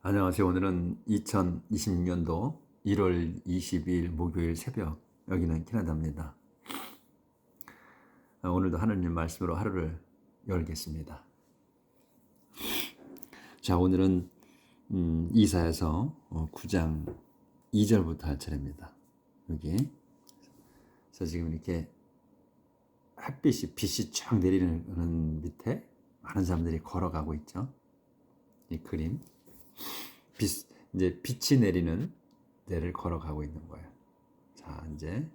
안녕하세요. 오늘은 2026년도 1월 22일 목요일 새벽, 여기는 캐나다입니다. 오늘도 하느님 말씀으로 하루를 열겠습니다. 자, 오늘은 이사야서 9장 2절부터 할 차례입니다. 여기. 그래서 지금 이렇게 빛이 쫙 내리는 밑에 많은 사람들이 걸어가고 있죠. 이 그림. 이제 빛이 내리는 데를 걸어가고 있는 거예요. 자, 이제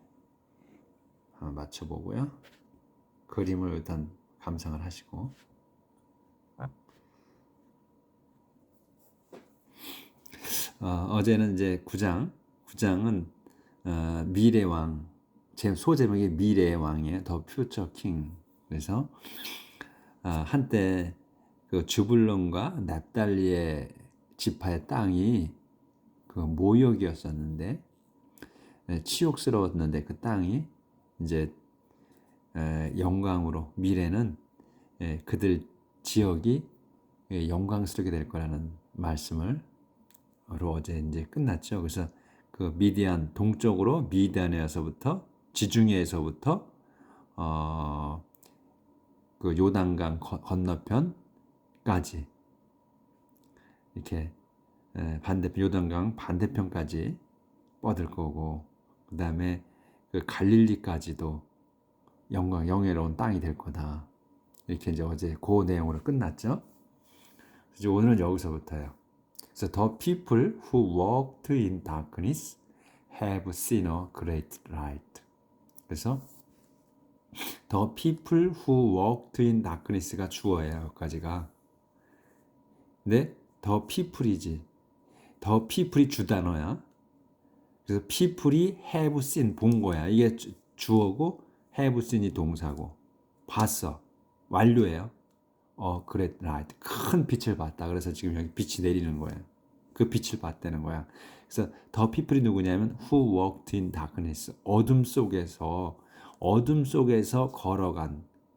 한번 맞춰보고요. 그림을 일단 감상을 하시고, 어제는 이제 9장은 미래 왕, 제 소제목이 미래의 왕이에요. 더 퓨처 킹. 그래서 한때 그 주불론과 납달리의 지파의 땅이 그 모욕이었었는데, 치욕스러웠는데 그 땅이 이제 영광으로, 미래는 그들 지역이 영광스럽게 될 거라는 말씀을 어제 이제 끝났죠. 그래서 그 미디안 동쪽으로 미디안에서부터 지중해에서부터 그 요단강 건너편까지 이렇게 반대편 요단강 반대편까지 뻗을 거고, 그 다음에 그 갈릴리까지도 영예로운 땅이 될 거다. 이렇게 이제 어제 그 내용으로 끝났죠. 그래서 오늘은 여기서부터요. 그래서 the people who walked in darkness have seen a great light. 그래서 the people who walked in darkness가 주어예요. 여기까지가. 근데 the people이지. the people이 주단어야. 그래서 people이 have seen 본 거야. 이게 주어고 have seen이 동사고. 봤어. 완료예요. great light. 큰 빛을 봤다. 그래서 지금 여기 빛이 내리는 거예요. 그 빛을 봤다는 거야. 그래서 the people이 누구냐면 who walked in darkness. 어둠 속에서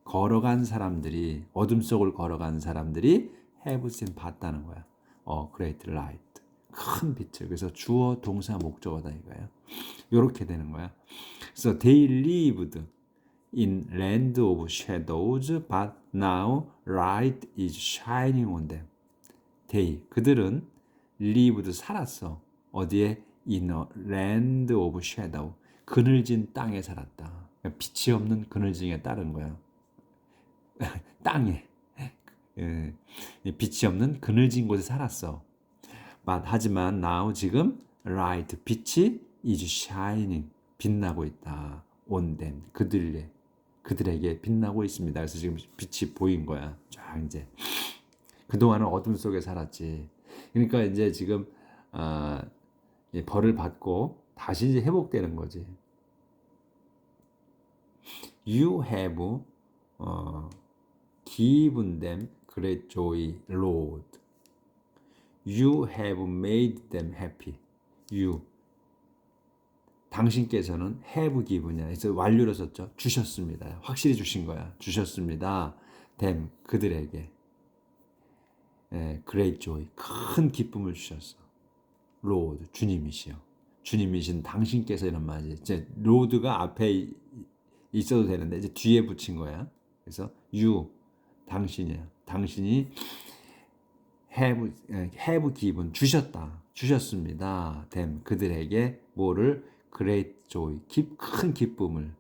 걸어간 사람들이, 어둠 속을 걸어간 사람들이 have seen 봤다는 거야. great light. 큰 빛을. 그래서 주어, 동사, 목적어다 이거예요. 이렇게 되는 거야. 그래서 they lived in land of shadows, but now light is shining on them. they, 그들은 lived, 살았어. 어디에? in a land of shadow, 그늘진 땅에 살았다. 빛이 없는 그늘진에 따른 거야. 땅에 빛이 없는 그늘진 곳에 살았어. but, 하지만 now, 지금 light, 빛이 is shining, 빛나고 있다. on them, 그들에게 빛나고 있습니다. 그래서 지금 빛이 보인 거야. 쫙 이제. 그동안은 어둠 속에 살았지. 그러니까 이제 지금 벌을 받고 다시 이제 회복되는 거지. You have given them great joy, Lord. You have made them happy. You, 당신께서는 have given이야. 그래서 완료로 썼죠. 주셨습니다. 확실히 주신 거야. 주셨습니다. them, 그들에게. great joy, 큰 기쁨을 주셨어. Lord, 주님이시여. 주님이신 당신께서, 이런 말이지. 이제 Lord가 앞에 있어도 되는데 이제 뒤에 붙인 거야. 그래서 you, 당신이야. 당신이 have given, 주셨습니다. them, 그들에게 뭐를? great joy, 큰 기쁨을.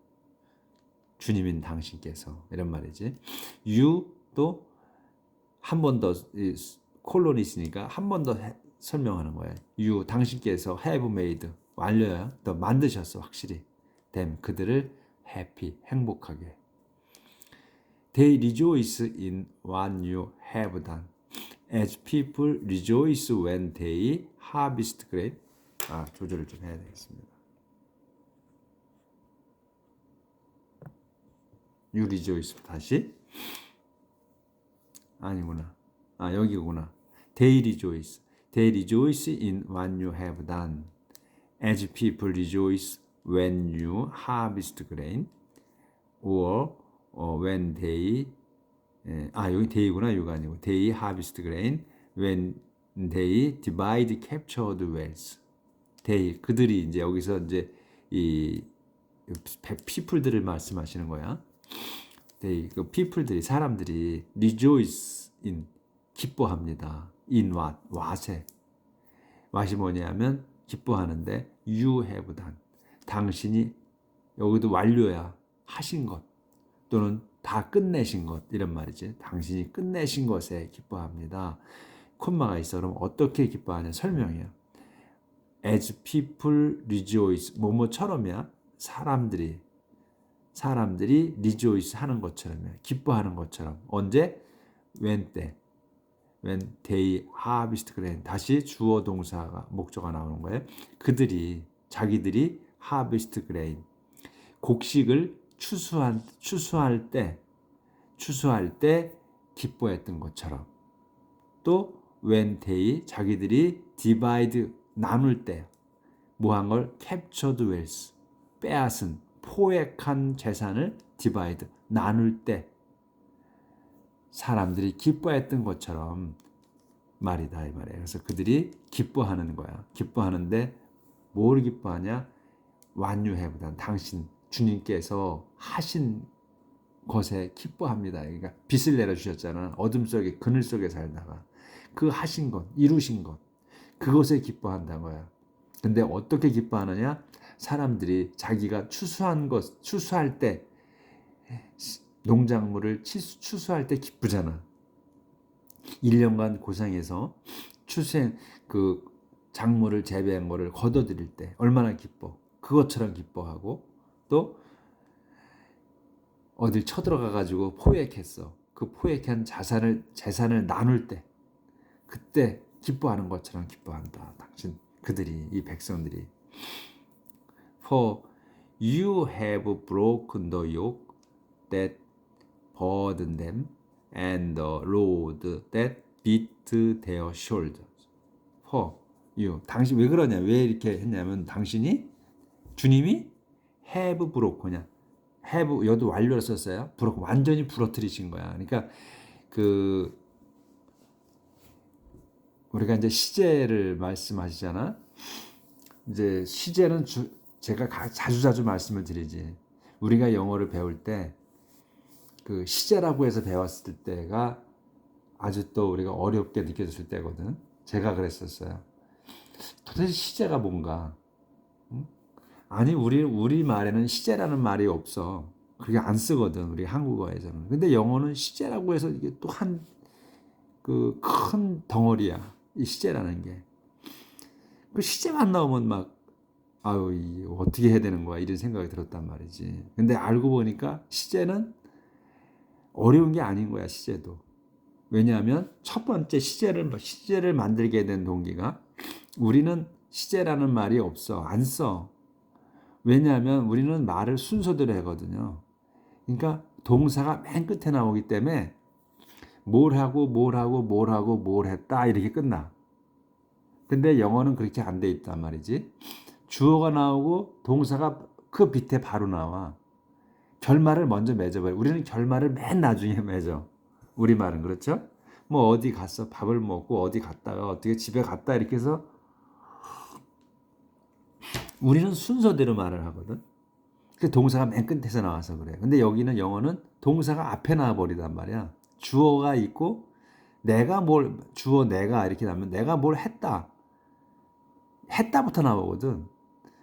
주님인 당신께서, 이런 말이지. you 또 한 번 더 콜론이 있으니까 한 번 더 설명하는 거예요. you, 당신께서 have made, 완료야. 더 만드셨어. 확실히. them, 그들을 happy, 행복하게. They rejoice in what you have done, as people rejoice when they harvest grape. 조절을 좀 해야 되겠습니다. You rejoice, 다시. 아니구나. 여기구나. They rejoice. They rejoice in what you have done, as people rejoice when you harvest grain, or when they, 여기 day구나, you가 아니고. They harvest grain when they divide captured whales. they 그들이 이제 여기서 이제 이 people들을 말씀하시는 거야. they 그 people들이 사람들이 rejoice in 기뻐합니다. in what에 what이 뭐냐면 기뻐하는데 you have done 당신이 여기도 완료야 하신 것 또는 다 끝내신 것 이런 말이지. 당신이 끝내신 것에 기뻐합니다. 콤마가 있어. 그럼 어떻게 기뻐하냐 설명이야. As people rejoice 뭐뭐처럼이야. 사람들이 rejoice 하는 것처럼이야. 기뻐하는 것처럼. 언제? when 때. when they harvest grain. 다시 주어 동사가 목적어가 나오는 거예요. 자기들이 harvest grain. 곡식을 추수할 때 기뻐했던 것처럼. 또 when they 자기들이 divide 나눌 때 뭐한 걸 captured wealth 빼앗은 포획한 재산을 divide 나눌 때 사람들이 기뻐했던 것처럼 말이다 이 말이에요. 그래서 그들이 기뻐하는 거야. 기뻐하는데 뭘 기뻐하냐? What you have done. 당신 주님께서 하신 것에 기뻐합니다. 그러니까 빛을 내려주셨잖아. 어둠 속에 그늘 속에 살다가 그 하신 것, 이루신 것 그것에 기뻐한다는 거야. 근데 어떻게 기뻐하느냐? 사람들이 자기가 추수할 때 농작물을 추수할 때 기쁘잖아. 1년간 고생해서 추수한 그 작물을 재배한 거를 거둬들일 때 얼마나 기뻐. 그것처럼 기뻐하고 또 어딜 쳐들어가 가지고 포획했어. 그 포획한 재산을 나눌 때 그때 기뻐하는 것처럼 기뻐한다. 당신 그들이 이 백성들이 For you have broken the yoke that burdened them and the load that beat their shoulders. For you. 당신 왜 그러냐? 왜 이렇게 했냐면 당신이 주님이 have broken냐? have 여도 완료를 썼어요. 완전히 부러뜨리신 거야. 그러니까 그 우리가 이제 시제를 말씀하시잖아. 이제 시제는 제가 자주 말씀을 드리지. 우리가 영어를 배울 때 그 시제라고 해서 배웠을 때가 아주 또 우리가 어렵게 느껴졌을 때거든. 제가 그랬었어요. 도대체 시제가 뭔가? 아니 우리 말에는 시제라는 말이 없어. 그게 안 쓰거든. 우리 한국어에서는. 근데 영어는 시제라고 해서 이게 또 한 그 큰 덩어리야. 이 시제라는 게. 그 시제만 나오면 막 아유 어떻게 해야 되는 거야 이런 생각이 들었단 말이지. 근데 알고 보니까 시제는 어려운 게 아닌 거야. 시제도. 왜냐하면 첫 번째 시제를 만들게 된 동기가 우리는 시제라는 말이 없어. 안 써. 왜냐하면 우리는 말을 순서대로 하거든요. 그러니까 동사가 맨 끝에 나오기 때문에 뭘 했다 이렇게 끝나. 근데 영어는 그렇게 안 돼 있단 말이지. 주어가 나오고 동사가 그 밑에 바로 나와. 결말을 먼저 맺어버려. 우리는 결말을 맨 나중에 맺어. 우리말은 그렇죠? 뭐 어디 갔어? 밥을 먹고 어디 갔다가 어떻게 집에 갔다 이렇게 해서 우리는 순서대로 말을 하거든. 그 동사가 맨 끝에서 나와서 그래. 근데 여기는 영어는 동사가 앞에 나와버리단 말이야. 주어가 있고 주어 내가 이렇게 나면 내가 뭘 했다부터 나오거든.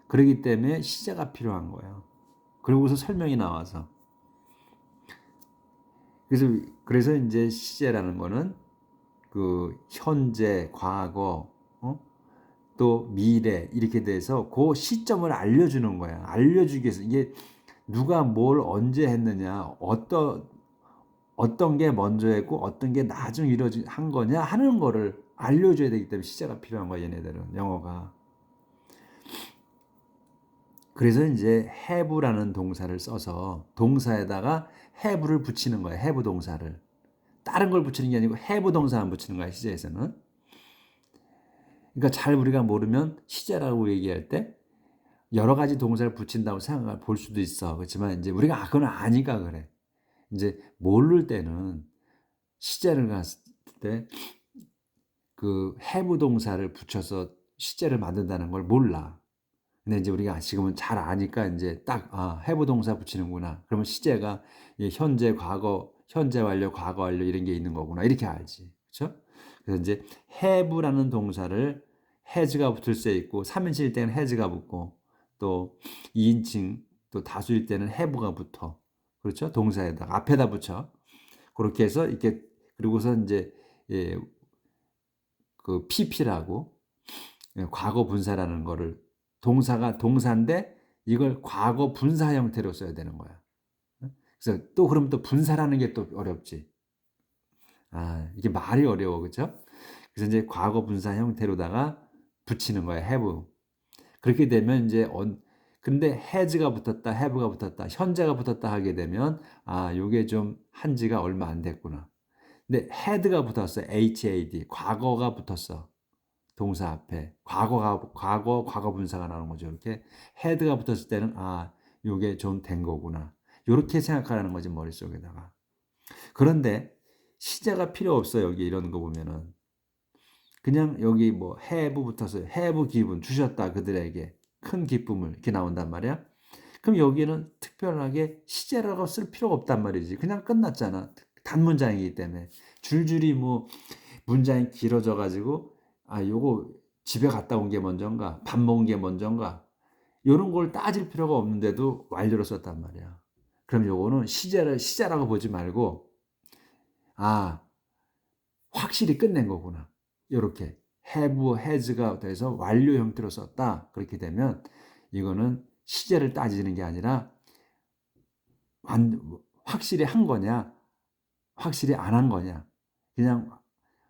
그렇기 때문에 시제가 필요한 거예요. 그러고서 설명이 나와서. 그래서 이제 시제라는 거는 그 현재, 과거, 또 미래 이렇게 돼서 그 시점을 알려주는 거야. 알려주기 위해서 이게 누가 뭘 언제 했느냐, 어떤 게 먼저 했고 어떤 게 나중에 한 거냐 하는 거를 알려줘야 되기 때문에 시제가 필요한 거야. 얘네들은 영어가. 그래서 이제 have라는 동사를 써서 동사에다가 have를 붙이는 거야. have 동사를. 다른 걸 붙이는 게 아니고 have 동사만 붙이는 거야. 시제에서는. 그러니까 잘 우리가 모르면 시제라고 얘기할 때 여러 가지 동사를 붙인다고 생각을 볼 수도 있어. 그렇지만 이제 우리가 그건 아니까 그래. 이제 모를 때는 시제를 갔을 때 그 have 동사를 붙여서 시제를 만든다는 걸 몰라. 근데 이제 우리가 지금은 잘 아니까 이제 딱 have 동사 붙이는구나. 그러면 시제가 현재, 과거, 현재 완료, 과거 완료 이런 게 있는 거구나. 이렇게 알지. 그렇죠? 그래서 이제 have라는 동사를 has가 붙을 수 있고 3인칭일 때는 has가 붙고 또 2인칭 또 다수일 때는 have가 붙어. 그렇죠? 동사에다가 앞에다 붙여. 그렇게 해서 이렇게 그리고서 이제 그 pp라고 과거 분사라는 거를 동사가 동사인데 이걸 과거 분사 형태로 써야 되는 거야. 그래서 또 그럼 또 분사라는 게 또 어렵지. 이게 말이 어려워. 그렇죠? 그래서 이제 과거 분사 형태로다가 붙이는 거야. have. 그렇게 되면 이제 근데 has가 붙었다, have가 붙었다, 현재가 붙었다 하게 되면 요게 좀 한 지가 얼마 안 됐구나. 근데 had가 붙었어. had. 과거가 붙었어. 동사 앞에 과거 분사가 나오는 거죠. 이렇게 had가 붙었을 때는 요게 좀 된 거구나. 이렇게 생각하라는 거지 머릿속에다가. 그런데 시제가 필요 없어. 여기 이런 거 보면은 그냥 여기 뭐 have 붙어서 have 기분 주셨다 그들에게 큰 기쁨을 이렇게 나온단 말이야. 그럼 여기는 특별하게 시제라고 쓸 필요가 없단 말이지. 그냥 끝났잖아. 단문장이기 때문에 줄줄이 뭐 문장이 길어져 가지고 요거 집에 갔다 온 게 먼저인가 밥 먹은 게 먼저인가 이런 걸 따질 필요가 없는데도 완료로 썼단 말이야. 그럼 요거는 시제라고 보지 말고 확실히 끝낸 거구나. 이렇게 have, has가 돼서 완료 형태로 썼다. 그렇게 되면 이거는 시제를 따지는 게 아니라 확실히 한 거냐 확실히 안 한 거냐. 그냥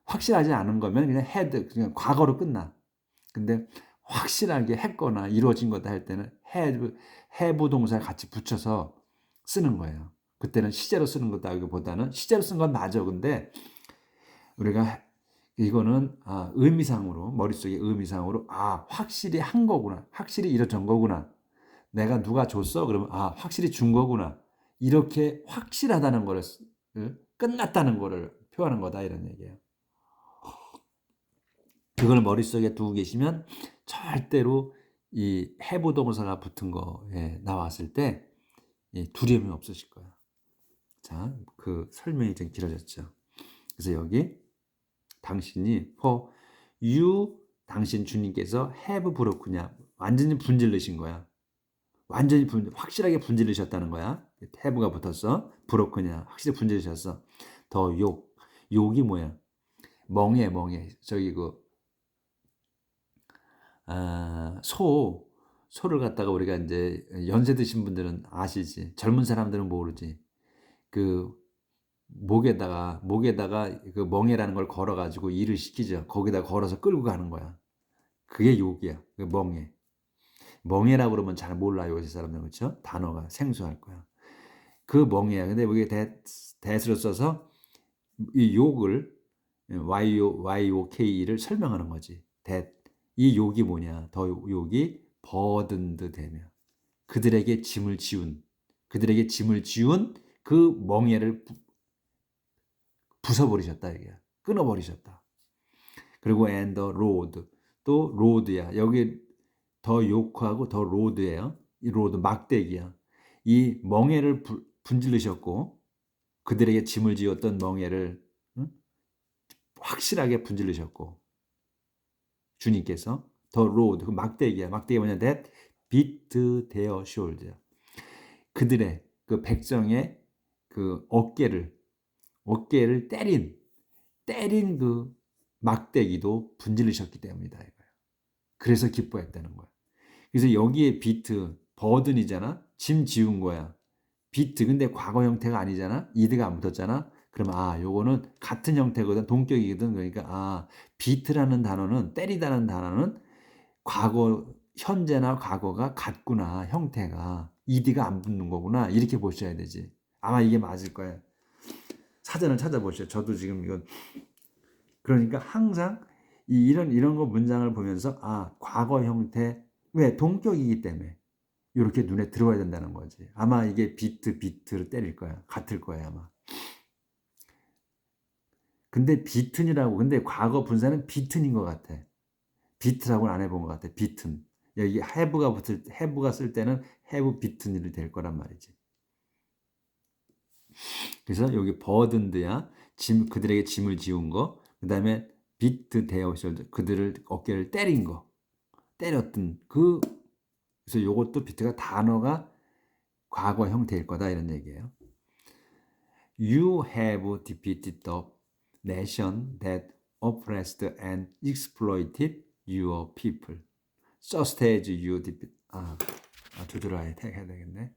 확실하지 않은 거면 그냥 had, 그냥 과거로 끝나. 근데 확실하게 했거나 이루어진 거다 할 때는 have 동사를 같이 붙여서 쓰는 거예요. 그때는 시제로 쓰는 거다기보다는 시제로 쓴 건 맞아. 근데 우리가 이거는 의미상으로 머릿속에 의미상으로 확실히 한 거구나. 확실히 이루어진 거구나. 내가 누가 줬어? 그러면 확실히 준 거구나. 이렇게 확실하다는 거를 끝났다는 거를 표하는 거다 이런 얘기예요. 그걸 머릿속에 두고 계시면 절대로 이 have 동사가 붙은 거에 나왔을 때 두려움이 없으실 거예요. 자, 그 설명이 좀 길어졌죠. 그래서 여기 당신이 for you 당신 주님께서 have broken냐 완전히 분질르신 거야. 완전히 확실하게 분질르셨다는 거야. have가 붙었어. broken냐 확실히 분질르셨어. 더 욕이 뭐야? 멍해. 저기 소를 갖다가 우리가 이제 연세 드신 분들은 아시지. 젊은 사람들은 모르지. 그 목에다가 그 멍에라는 걸 걸어 가지고 일을 시키죠. 거기다 걸어서 끌고 가는 거야. 그게 욕이야. 그 멍에. 멍에라고 그러면 잘 몰라요. 요새 사람들 그렇죠? 단어가 생소할 거야. 그 멍에야. 근데 여기 that으로 써서 이 욕을 YOK를 설명하는 거지. that. 이 욕이 뭐냐? 더 욕이 burdened 되며 그들에게 짐을 지운 그 멍에를 부숴버리셨다 이게 끊어버리셨다. 그리고 and the road 또 road야. 여기 더 욕하고 더 road예요. 이 road 막대기야. 이 멍에를 분질르셨고 그들에게 짐을 지었던 멍에를 확실하게 분질르셨고 주님께서 더 road 그 막대기야. 막대기가 뭐냐? that beat their shoulder. 그들의 그 백성의 그 어깨를 때린 그 막대기도 분질르셨기 때문이다 이거예요. 그래서 기뻐했다는 거야. 그래서 여기에 비트 버든이잖아. 짐 지운 거야. 비트 근데 과거 형태가 아니잖아. 이드가 안 붙었잖아. 그러면 요거는 같은 형태거든. 동격이거든. 그러니까 비트라는 단어는 때리다는 단어는 과거 현재나 과거가 같구나. 형태가 이드가 안 붙는 거구나. 이렇게 보셔야 되지. 아마 이게 맞을 거예요. 사전을 찾아보시죠. 저도 지금 이건 그러니까 항상 이런 거 문장을 보면서 과거 형태 왜 동격이기 때문에 이렇게 눈에 들어와야 된다는 거지. 아마 이게 비트를 때릴 거야. 같을 거야 아마. 근데 비튼이라고, 근데 과거 분사는 비튼인 것 같아. 비트라고는 안 해본 것 같아. 비튼. 여기 have가 쓸 때는 have 비튼이 될 거란 말이지. 그래서 여기 burdened야, 그들에게 짐을 지운 거. 그 다음에 beat their shoulder, 그들을 어깨를 때린 거. 때렸던 그래서 요것도 비트가 단어가 과거 형태일 거다 이런 얘기예요. You have defeated the nation that oppressed and exploited your people. Just as you defeat. 조절해야 되겠네.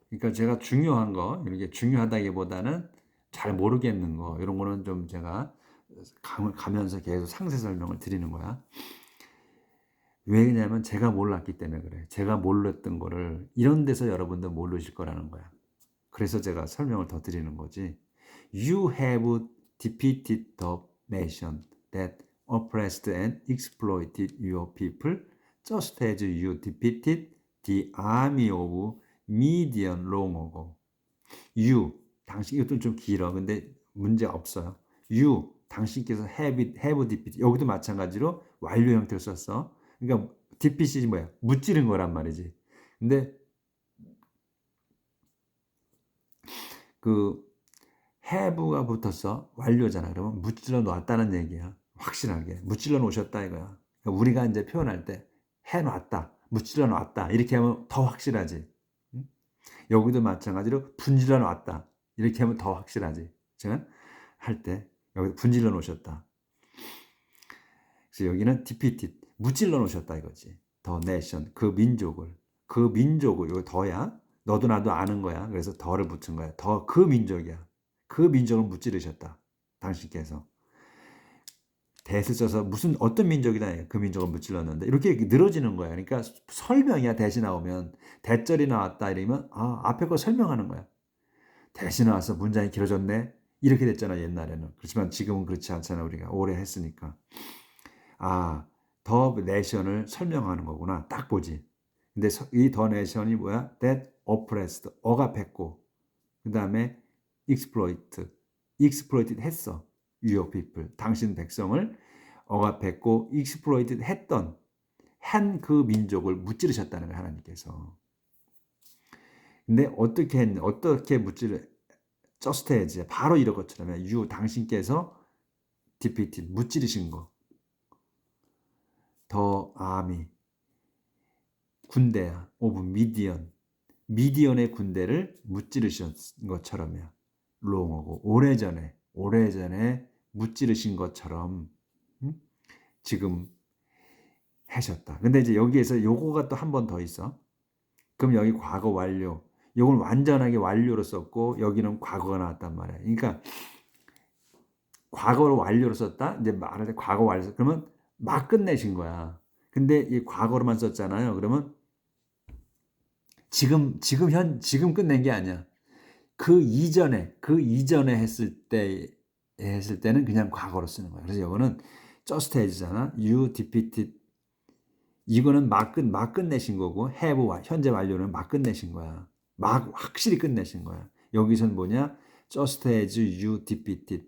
그러니까 제가 중요한 거, 이렇게 중요하다기보다는 잘 모르겠는 거, 이런 거는 좀 제가 가면서 계속 상세 설명을 드리는 거야. 왜냐면 제가 몰랐기 때문에 그래. 제가 몰랐던 거를 이런 데서 여러분들 모르실 거라는 거야. 그래서 제가 설명을 더 드리는 거지. You have defeated the nation that oppressed and exploited your people, just as you defeated the army of Midian long ago. You, 당신, 이것도 좀 길어. 근데 문제 없어요. You, 당신께서 have defeated. 여기도 마찬가지로 완료 형태를 썼어. 그러니까 defeat이 뭐야? 무찌른 거란 말이지. 근데 그 have가 붙어서 완료잖아. 그러면 무찔러 놨다는 얘기야. 확실하게. 무찔러 놓으셨다 이거야. 그러니까 우리가 이제 표현할 때 해놨다, 무찔러 놨다 이렇게 하면 더 확실하지. 응? 여기도 마찬가지로 분질러 놨다 이렇게 하면 더 확실하지. 제가 할 때 여기 분질러 놓으셨다. 그래서 여기는 defeated, 무찔러 놓으셨다 이거지. The nation, 그 민족을 이거 더야. 너도 나도 아는 거야. 그래서 더를 붙인 거야. 더 그 민족이야. 그 민족을 무찌르셨다. 당신께서. 대를 써서 어떤 민족이다. 그 민족을 무찔렀는데. 이렇게 늘어지는 거야. 그러니까 설명이야. 대시 나오면. 대절이 나왔다. 이러면, 앞에 거 설명하는 거야. 대시 나와서 문장이 길어졌네. 이렇게 됐잖아. 옛날에는. 그렇지만 지금은 그렇지 않잖아. 우리가 오래 했으니까. 더 내션을 설명하는 거구나. 딱 보지. 근데 이 더 내션이 뭐야? That oppressed. 억압했고. 그 다음에 exploited 했어. your people. 당신 백성을 억압했고 exploited 한 그 민족을 무찌르셨다는 거예요. 하나님께서. 근데 어떻게 just as 바로 이런 것처럼 you 당신께서 defeated 무찌르신 거. 더 army 군대야. of 미디언의 군대를 무찌르신 것처럼이야. 롱하고 오래전에 무찌르신 것처럼 지금 하셨다. 근데 이제 여기에서 요거가 또 한 번 더 있어. 그럼 여기 과거 완료. 요건 완전하게 완료로 썼고 여기는 과거가 나왔단 말이야. 그러니까 과거를 완료로 썼다. 이제 말할 때 과거 완료. 그러면 막 끝내신 거야. 근데 이 과거로만 썼잖아요. 그러면 지금 끝낸 게 아니야. 그 이전에 했을 때는 그냥 과거로 쓰는 거야. 그래서 이거는 just as잖아. You defeated. 이거는 막 끝내신 거고, 현재 완료는 막 끝내신 거야. 막 확실히 끝내신 거야. 여기서는 뭐냐? just as you defeated.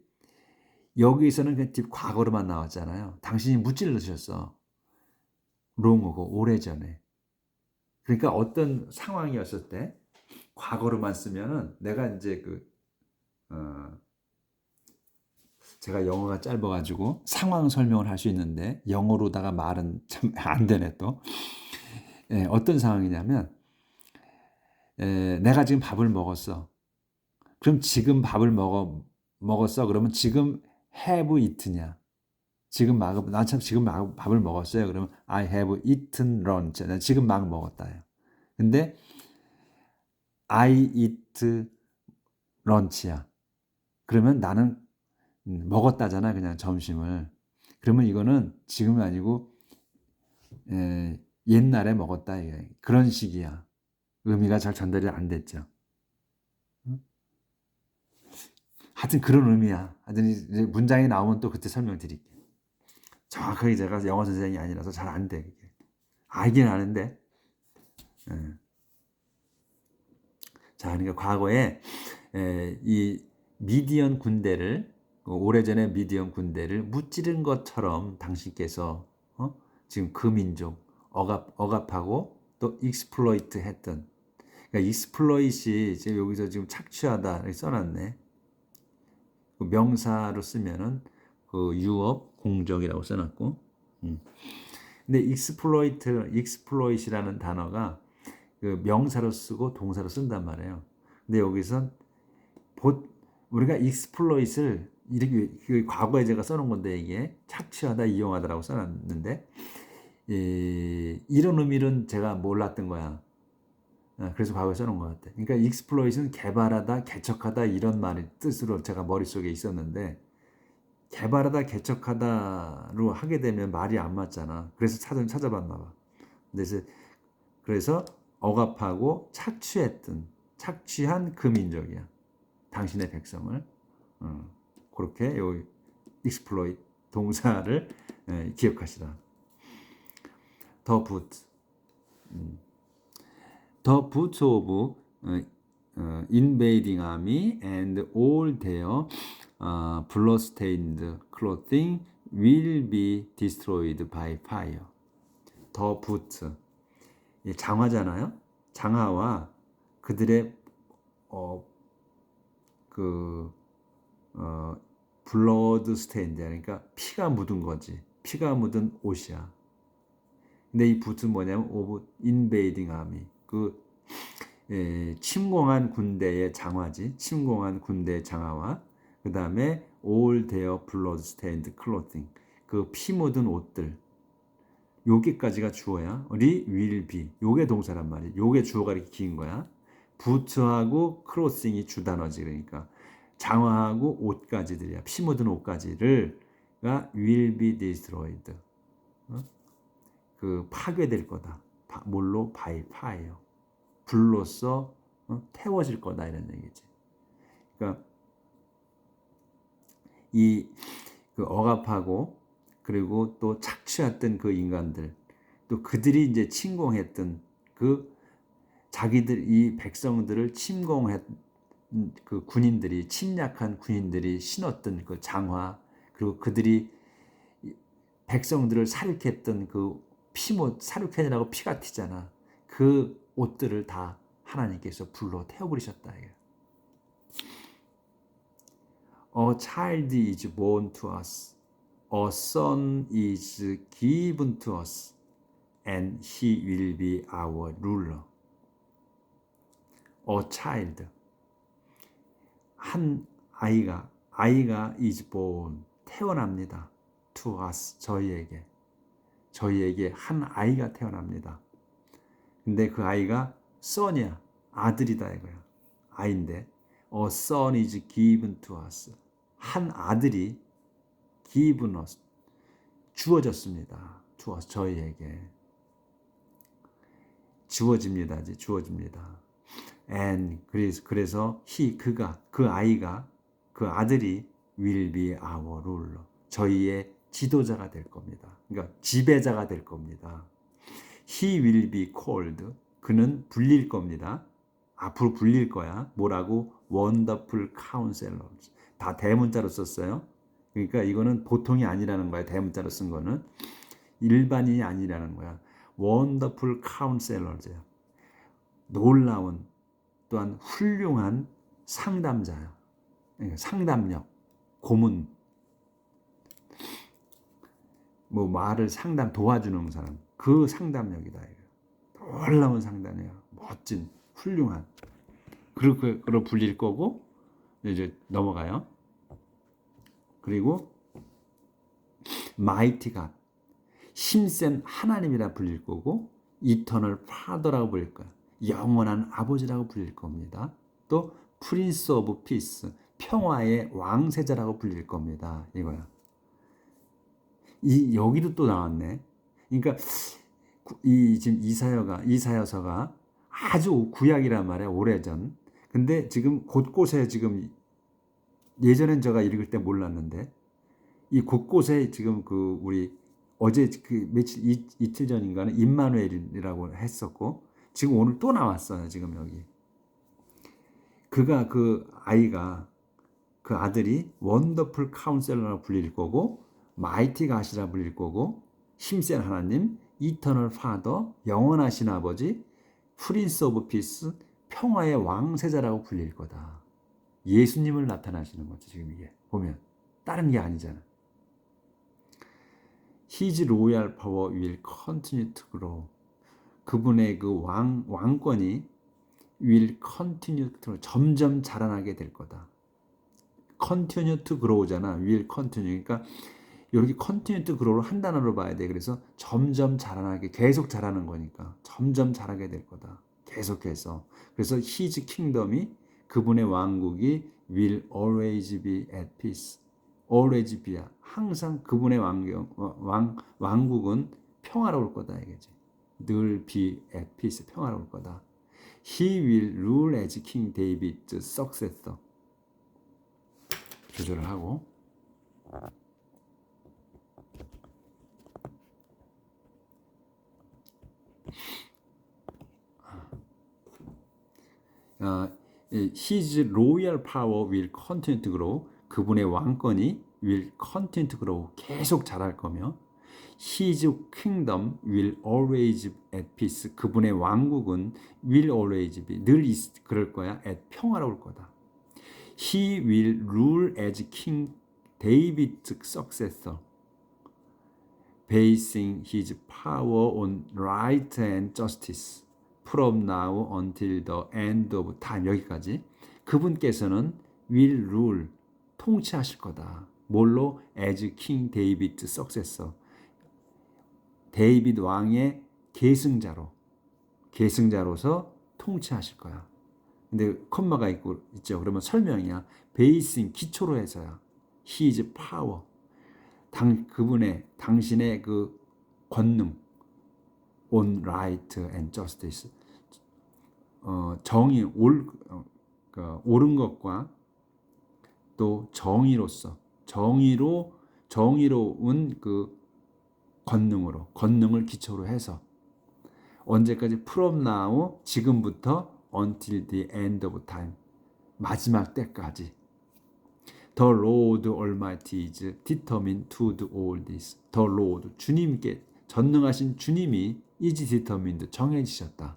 여기서는 그냥 과거로만 나왔잖아요. 당신이 무찔러주셨어. 롱하고 오래전에. 그러니까 어떤 상황이었을 때 과거로만 쓰면은 내가 이제 제가 영어가 짧아가지고 상황 설명을 할 수 있는데 영어로다가 말은 참 안 되네 또. 어떤 상황이냐면 내가 지금 밥을 먹었어. 그럼 지금 밥을 먹었어. 그러면 지금 have eaten냐? 지금 밥을 먹었어요. 그러면 I have eaten lunch. 난 지금 막 먹었다요. 근데 I eat lunch야. 그러면 나는 먹었다잖아. 그냥 점심을. 그러면 이거는 지금이 아니고 옛날에 먹었다. 그런 식이야. 의미가 잘 전달이 안 됐죠. 하여튼 그런 의미야. 하여튼 이제 문장이 나오면 또 그때 설명드릴게. 정확하게 제가 영어 선생님이 아니라서 잘 안 돼. 알긴 아는데. 자, 그러니까 과거에 이 미디언 군대를 오래전에 미디언 군대를 무찌른 것처럼 당신께서 지금 그 민족 억압하고 또 익스플로이트 했던, 그러니까 익스플로이트이 지금 여기서 지금 착취하다 이렇게 써놨네. 그 명사로 쓰면은 그 유업 공적이라고 써놨고, 근데 익스플로이트라는 단어가 그 명사로 쓰고 동사로 쓴단 말이에요. 근데 여기선 우리가 익스플로이트를 이렇게 그 과거에 제가 써놓은 건데 이게 착취하다, 이용하다라고 써놨는데 이런 의미는 제가 몰랐던 거야. 그래서 과거에 써놓은 것 같아. 그러니까 익스플로이트는 개발하다, 개척하다 이런 말의 뜻으로 제가 머릿속에 있었는데 개발하다, 개척하다로 하게 되면 말이 안 맞잖아. 그래서 찾아봤나 봐. 그래서 억압하고 착취한 그 민족이야. 당신의 백성을. 그렇게 요 exploit 동사를 기억하시라. The boots of invading army and all their blood-stained clothing will be destroyed by fire. The boots, 장화잖아요. 장화와 그들의 블러드 스테인드, 그러니까 피가 묻은 거지. 피가 묻은 옷이야. 근데 이 부트는 뭐냐면 오브 인베이딩 아미, 침공한 군대의 장화지. 침공한 군대의 장화와 그 다음에 all their blood stained clothing, 그 피 묻은 옷들. 여기까지가 주어야. will be, 요게 동사란 말이야. 요게 주어가 이렇게 긴 거야. 부트하고 크로싱이 주단어지. 그러니까 장화하고 옷까지들이야. 피 묻은 옷까지가 will be destroyed. 그 파괴될 거다. 뭘로? by fire. 불로써 태워질 거다 이런 얘기지. 그러니까 그 억압하고 그리고 또 착취했던 그 인간들, 또 그들이 이제 침공했던 자기들 이 백성들을 침공했 그 군인들이, 침략한 군인들이 신었던 그 장화, 그리고 그들이 백성들을 사륙했던 그 사륙했느라고 피가 튀잖아. 그 옷들을 다 하나님께서 불로 태워버리셨다. A child is born to us, a son is given to us, and he will be our ruler. A child, 한 아이가 is born, 태어납니다. To us, 저희에게 한 아이가 태어납니다. 근데 그 아이가 son이야, 아들이다 이거야. 아이인데 a son is given to us, 한 아들이 given us, 주어졌습니다. to us, 저희에게 주어집니다. and 그래서 그 아들이 will be our ruler, 저희의 지도자가 될 겁니다. 그러니까 지배자가 될 겁니다. He will be called, 그는 불릴 겁니다. 앞으로 불릴 거야. 뭐라고? Wonderful Counselor. 다 대문자로 썼어요. 그러니까 이거는 보통이 아니라는 거야. 대문자로 쓴 거는 일반인이 아니라는 거야. Wonderful Counselor야. 놀라운, 또한 훌륭한 상담자야. 그러니까 상담력, 고문, 말을 도와주는 사람, 그 상담력이다. 놀라운 상담이야. 멋진, 훌륭한. 그렇게 불릴 거고, 이제 넘어가요. 그리고 Mighty God, 힘센 하나님이라 불릴 거고, Eternal Father라고 불릴 거야. 영원한 아버지라고 불릴 겁니다. 또 Prince of Peace, 평화의 왕세자라고 불릴 겁니다. 이거야. 여기도 또 나왔네. 그러니까 지금 이사야서가 아주 구약이란 말이야, 오래전. 근데 지금 곳곳에 지금, 예전엔 제가 읽을 때 몰랐는데 이 곳곳에 지금 우리 어제 이틀 전인가는 임마누엘이라고 했었고, 지금 오늘 또 나왔어요. 지금 여기 그 아이가 그 아들이 원더풀 카운셀러라고 불릴 거고 마이티 갓이라 불릴 거고 힘센 하나님, 이터널 파더, 영원하신 아버지, 프린스 오브 피스, 평화의 왕세자라고 불릴 거다. 예수님을 나타나시는 거죠. 지금 이게 보면 다른 게 아니잖아. His royal power will continue to grow. 그분의 그 왕권이 will continue to grow. 점점 자라나게 될 거다. continue to grow잖아. will continue. 그러니까 이렇게 continue to grow를 한 단어로 봐야 돼. 그래서 점점 자라나게, 계속 자라는 거니까 점점 자라게 될 거다. 계속해서. 그래서 his kingdom이, 그분의 왕국이 will always be at peace. always be야. 항상 그분의 왕국은 평화로울 거다 이거지. 늘 be at peace. 평화로울 거다. He will rule as King David's successor. 조절을 하고. His royal power will continue to grow. 그분의 왕권이 will continue to grow. 계속 자랄 거며 His kingdom will always at peace. 그분의 왕국은 will always be. 늘 그럴 거야. at 평화로울 거다. He will rule as King David's successor. basing his power on right and justice. from now until the end of time. 여기까지. 그분께서는 will rule. 통치하실 거다. 뭘로? as King David's successor. 데이빗 왕의 계승자로서 통치하실 거야. 근데 콤마가 있죠. 그러면 설명이야. 베이싱, 기초로 해서야. His power. 당신의 그 권능. on right and justice. 정의, 옳은 것과 또 정의로서, 정의로운 그 권능을 기초로 해서 언제까지? from now, 지금부터 until the end of time, 마지막 때까지. The Lord Almighty is determined to do all this. The Lord, 주님께, 전능하신 주님이 is determined, 정해지셨다.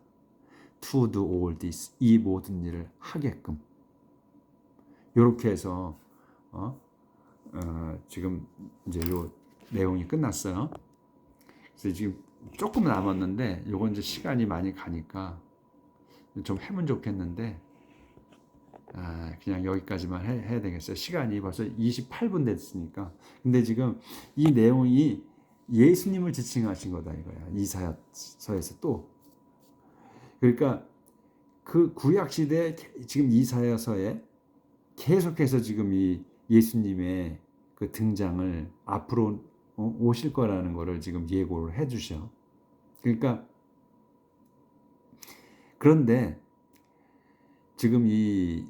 To do all this, 이 모든 일을 하게끔. 이렇게 해서 지금 이제 요 내용이 끝났어요. 그래서 지금 조금 남았는데 요건 이제 시간이 많이 가니까 좀 하면 좋겠는데 그냥 여기까지만 해야 되겠어요. 시간이 벌써 28분 됐으니까. 근데 지금 이 내용이 예수님을 지칭하신 거다 이거야. 이사야서에서 또. 그러니까 그 구약 시대 지금 이사야서에 계속해서 지금 이 예수님의 그 등장을 앞으로 오실 거라는 거를 지금 예고를 해 주셔. 그러니까 그런데 지금 이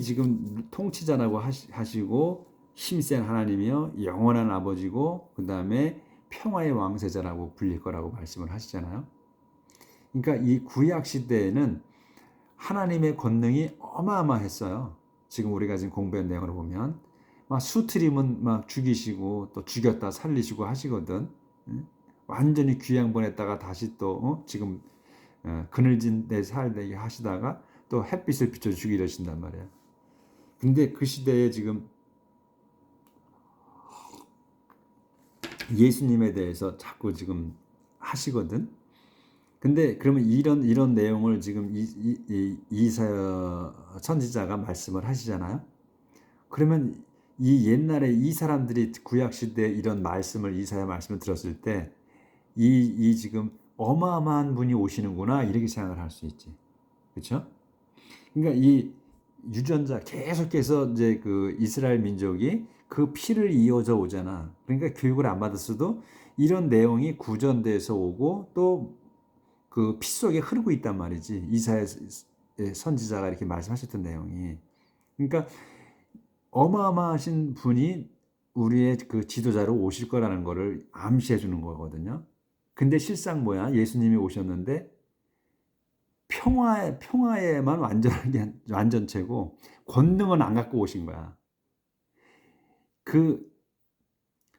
지금 통치자라고 하시고 힘센 하나님이요 영원한 아버지고 그 다음에 평화의 왕세자라고 불릴 거라고 말씀을 하시잖아요. 그러니까 이 구약 시대에는 하나님의 권능이 어마어마했어요. 지금 우리가 지금 공부한 내용으로 보면 막 수트림은 막 죽이시고 또 죽였다 살리시고 하시거든. 완전히 귀양 보냈다가 다시 또 지금 그늘진 데 살게 하시다가 또 햇빛을 비춰 죽이려신단 말이야. 근데 그 시대에 지금 예수님에 대해서 자꾸 지금 하시거든. 근데 그러면 이런 내용을 지금 이사야 선지자가 말씀을 하시잖아요. 그러면 이 옛날에 이 사람들이 구약 시대에 이런 말씀을 이사야 말씀을 들었을 때 이 지금 어마어마한 분이 오시는구나 이렇게 생각을 할 수 있지. 그렇죠? 그러니까 이 유전자 계속해서 이제 그 이스라엘 민족이 그 피를 이어져 오잖아. 그러니까 교육을 안 받았어도 이런 내용이 구전돼서 오고 또 그 피 속에 흐르고 있단 말이지. 이사야 선지자가 이렇게 말씀하셨던 내용이. 그러니까 어마어마하신 분이 우리의 그 지도자로 오실 거라는 거를 암시해 주는 거거든요. 근데 실상 뭐야? 예수님이 오셨는데 평화에만 완전체고 권능은 안 갖고 오신 거야. 그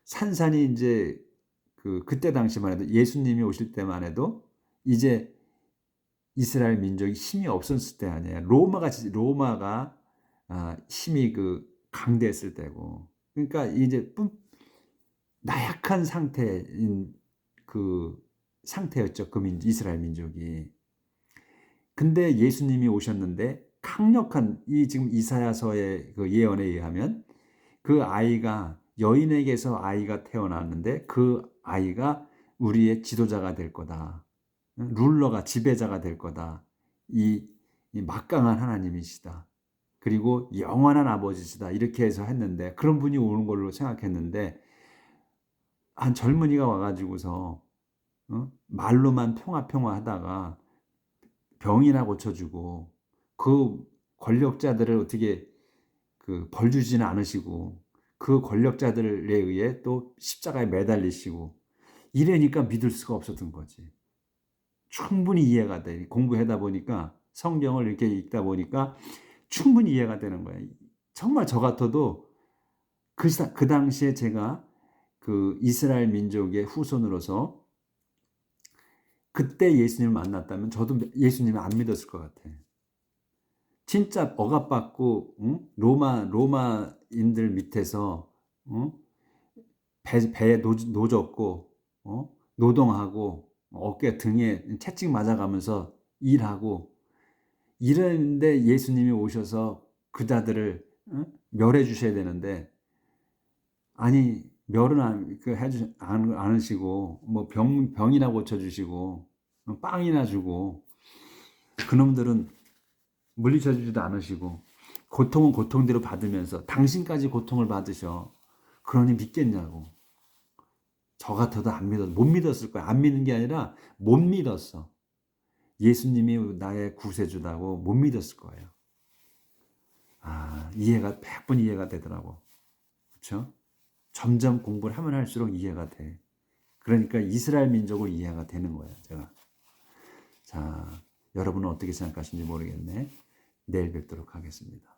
산산이 이제 그때 당시만 해도 예수님이 오실 때만 해도 이제 이스라엘 민족이 힘이 없었을 때 아니에요. 로마가 힘이 강대했을 때고. 그러니까 이제 나약한 상태인 상태였죠. 이스라엘 민족이. 근데 예수님이 오셨는데 강력한 지금 이사야서의 예언에 의하면 그 아이가 여인에게서 아이가 태어났는데 그 아이가 우리의 지도자가 될 거다. 룰러가 지배자가 될 거다. 이 막강한 하나님이시다. 그리고 영원한 아버지시다. 이렇게 해서 했는데 그런 분이 오는 걸로 생각했는데 한 젊은이가 와가지고서 말로만 평화 하다가 병이나 고쳐주고 그 권력자들을 어떻게 벌 주지는 않으시고 그 권력자들에 의해 또 십자가에 매달리시고 이러니까 믿을 수가 없었던 거지. 충분히 이해가 돼. 공부하다 보니까 성경을 이렇게 읽다 보니까 충분히 이해가 되는 거예요. 정말 저 같아도 그 당시에 제가 이스라엘 민족의 후손으로서 그때 예수님을 만났다면 저도 예수님을 안 믿었을 것 같아. 진짜 억압받고 로마인들 밑에서 배에 노졌고 노동하고 어깨 등에 채찍 맞아가면서 일하고 이러는데 예수님이 오셔서 그자들을 멸해 주셔야 되는데 아니 멸은 해주지 않으시고 뭐 병이나 고쳐주시고 빵이나 주고 그놈들은 물리쳐주지도 않으시고 고통은 고통대로 받으면서 당신까지 고통을 받으셔. 그러니 믿겠냐고. 저 같아도 못 믿었을 거야. 안 믿는 게 아니라 못 믿었어. 예수님이 나의 구세주다고 못 믿었을 거예요. 이해가 100번 이해가 되더라고. 그렇죠? 점점 공부를 하면 할수록 이해가 돼. 그러니까 이스라엘 민족을 이해가 되는 거예요. 제가. 자, 여러분은 어떻게 생각하시는지 모르겠네. 내일 뵙도록 하겠습니다.